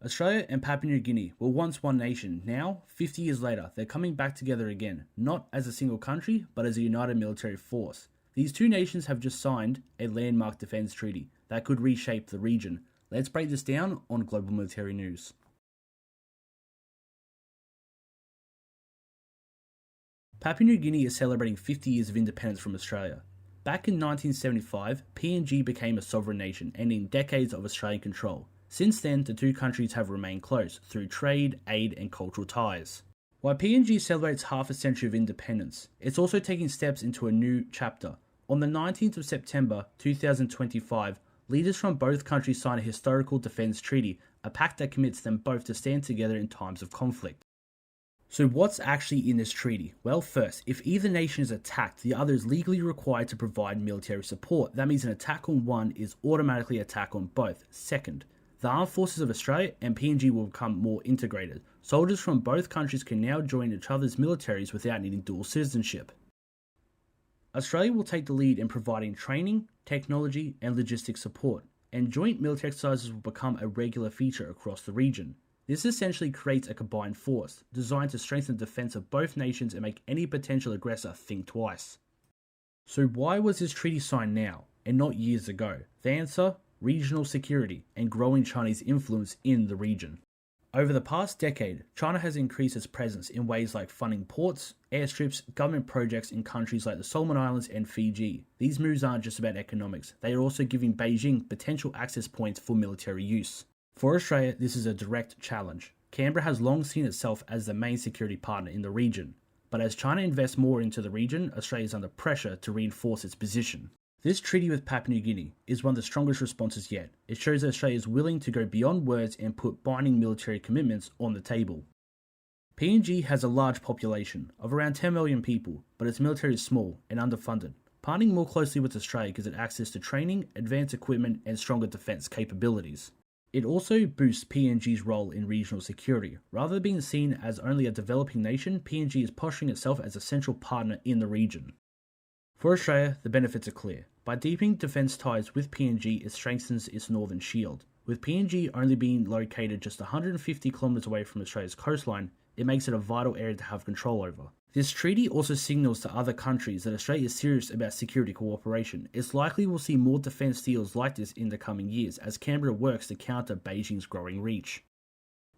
Australia and Papua New Guinea were once one nation. Now, 50 years later, they're coming back together again, not as a single country, but as a united military force. These two nations have just signed a landmark defence treaty that could reshape the region. Let's break this down on Global Military News. Papua New Guinea is celebrating 50 years of independence from Australia. Back in 1975, PNG became a sovereign nation, ending decades of Australian control. Since then, the two countries have remained close through trade, aid, and cultural ties. While PNG celebrates half a century of independence, it's also taking steps into a new chapter. On the 19th of September 2025, leaders from both countries signed a historical defence treaty, a pact that commits them both to stand together in times of conflict. So what's actually in this treaty? Well, first, if either nation is attacked, the other is legally required to provide military support. That means an attack on one is automatically an attack on both. Second, the armed forces of Australia and PNG will become more integrated. Soldiers from both countries can now join each other's militaries without needing dual citizenship. Australia will take the lead in providing training, technology, and logistic support, and joint military exercises will become a regular feature across the region. This essentially creates a combined force, designed to strengthen the defence of both nations and make any potential aggressor think twice. So why was this treaty signed now, and not years ago? The answer? Regional security and growing Chinese influence in the region. Over the past decade, China has increased its presence in ways like funding ports, airstrips, government projects in countries like the Solomon Islands and Fiji. These moves aren't just about economics, they are also giving Beijing potential access points for military use. For Australia, this is a direct challenge. Canberra has long seen itself as the main security partner in the region, but as China invests more into the region, Australia is under pressure to reinforce its position. This treaty with Papua New Guinea is one of the strongest responses yet. It shows that Australia is willing to go beyond words and put binding military commitments on the table. PNG has a large population of around 10 million people, but its military is small and underfunded. Partnering more closely with Australia gives it access to training, advanced equipment, and stronger defence capabilities. It also boosts PNG's role in regional security. Rather than being seen as only a developing nation, PNG is posturing itself as a central partner in the region. For Australia, the benefits are clear. By deepening defence ties with PNG, it strengthens its northern shield. With PNG only being located just 150 kilometres away from Australia's coastline, it makes it a vital area to have control over. This treaty also signals to other countries that Australia is serious about security cooperation. It's likely we'll see more defence deals like this in the coming years as Canberra works to counter Beijing's growing reach.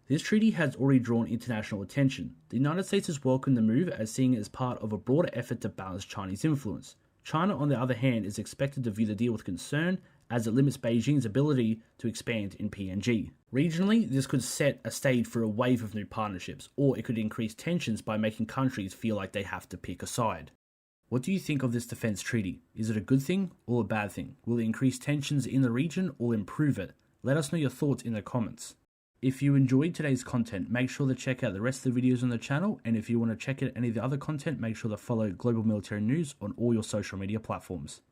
This treaty has already drawn international attention. The United States has welcomed the move as seeing it as part of a broader effort to balance Chinese influence. China, on the other hand, is expected to view the deal with concern as it limits Beijing's ability to expand in PNG. Regionally, this could set a stage for a wave of new partnerships, or it could increase tensions by making countries feel like they have to pick a side. What do you think of this defence treaty? Is it a good thing or a bad thing? Will it increase tensions in the region or improve it? Let us know your thoughts in the comments. If you enjoyed today's content, make sure to check out the rest of the videos on the channel, and if you want to check out any of the other content, make sure to follow Global Military News on all your social media platforms.